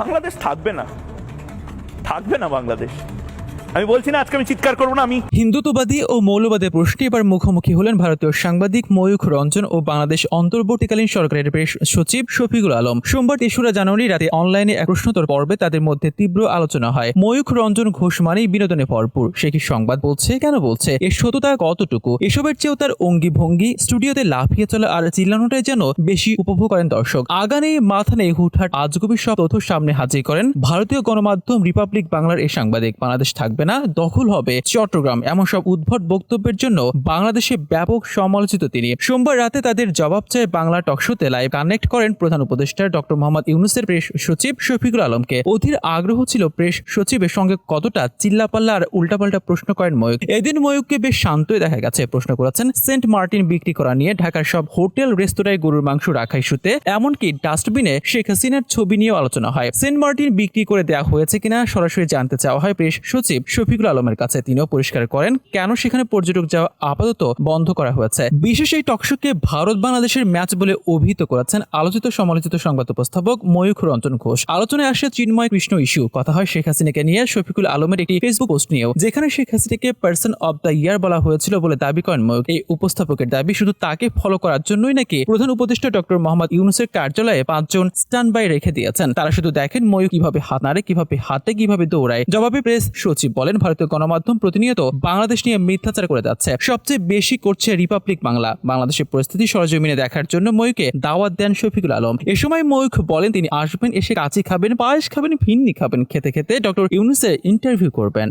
বাংলাদেশ থাকবে না, থাকবে না বাংলাদেশ। আমি বলছি না আজকে আমি চিৎকার করবো না। আমি হিন্দুত্ববাদী ও মৌলবাদের প্রশ্নে এবার মুখোমুখি হলেন ভারতীয় সাংবাদিক ময়ূখ রঞ্জন ও বাংলাদেশ অন্তর্বর্তীকালীন সরকারের প্রেস সচিব শফিকুল আলম। সোমবার ৩রা জানুয়ারি রাতে অনলাইনে এক প্রশ্নোত্তর পর্বে তাদের মধ্যে তীব্র আলোচনা হয়। ময়ূখ রঞ্জন ঘোষ মানেই বিনোদনে ভরপুর। সে কি সংবাদ বলছে, কেন বলছে, এর সততা কতটুকু, এসবের চেয়েও তার অঙ্গি ভঙ্গি, স্টুডিওতে লাফিয়ে চলা আর চিল্লানোটাই যেন বেশি উপভোগ করেন দর্শক। আগা নেই মাথা নেই হুটহাট আজগুবি সব তথ্য সামনে হাজির করেন ভারতীয় গণমাধ্যম রিপাবলিক বাংলার এই সাংবাদিক। বাংলাদেশ থাকবে না, দখল হবে চট্টগ্রাম, এমন সব উদ্ভট বক্তব্যের জন্য বাংলাদেশে ব্যাপক সমালোচিত তিনি। সোমবার রাতে তাদের জবাব চায় বাংলা টকশোতে লাইভ কানেক্ট করেন প্রধান উপদেষ্টা ডক্টর মোহাম্মদ ইউনূসের প্রেস সচিব শফিকুল আলমকে। অধীর আগ্রহ ছিল প্রেস সচিবের সঙ্গে কতটা চিল্লাপাল্লা আর উল্টাপাল্টা প্রশ্ন করেন ময়ূখ। এদিন ময়ূখকে বেশ শান্তই দেখা গেছে। প্রশ্ন করেছেন সেন্ট মার্টিন বিক্রি করা নিয়ে, ঢাকার সব হোটেল রেস্তোরাঁয় গরুর মাংস রাখা ইস্যুতে, এমনকি ডাস্টবিনে শেখ হাসিনার ছবি নিয়েও আলোচনা হয়। সেন্ট মার্টিন বিক্রি করে দেওয়া হয়েছে কিনা সরাসরি জানতে চাওয়া হয় প্রেস সচিব শফিকুল আলমের কাছে। তিনিও পরিষ্কার করেন কেন সেখানে পর্যটক যাওয়া আপাতত বন্ধ করা হয়েছে। বিশেষ এই টকশোকে ভারত বাংলাদেশের ম্যাচ বলে অভিহিত করেছেন আলোচিত সমালোচিত সংবাদ উপস্থাপক ময়ূখ রঞ্জন ঘোষ। আলোচনায় আসে চিন্ময় কৃষ্ণ ইস্যু। কথা হয় শেখ হাসিনাকে নিয়ে শফিকুল আলমের একটি ফেসবুক পোস্ট নিয়েও, যেখানে শেখ হাসিনাকে পার্সন অব দ্য ইয়ার বলা হয়েছিল বলে দাবি করেন ময়ূখ। এই উপস্থাপকের দাবি শুধু তাকে ফলো করার জন্যই নাকি প্রধান উপদেষ্টা ডক্টর মোহাম্মদ ইউনূসের কার্যালয়ে 5 জন স্ট্যান্ড বাই রেখে দিয়েছেন। তারা শুধু দেখেন ময়ূখ কিভাবে হাত নাড়ে, কিভাবে হাঁটে, কিভাবে দৌড়ায়। জবাবে প্রেস সচিব বলেন ভারতীয় গণমাধ্যম প্রতিনিয়ত বাংলাদেশ নিয়ে মিথ্যাচার করে যাচ্ছে। সবচেয়ে বেশি করছে রিপাবলিক বাংলা। বাংলাদেশের পরিস্থিতি সরজমিনে দেখার জন্য ময়ূখকে দাওয়াত দেন শফিকুল আলম। এ সময় ময়ূখ বলেন তিনি আসবেন, এসে কাচি খাবেন, পায়েস খাবেন, ফিন্নি খাবেন, খেতে খেতে ডক্টর ইউনূসের ইন্টারভিউ করবেন।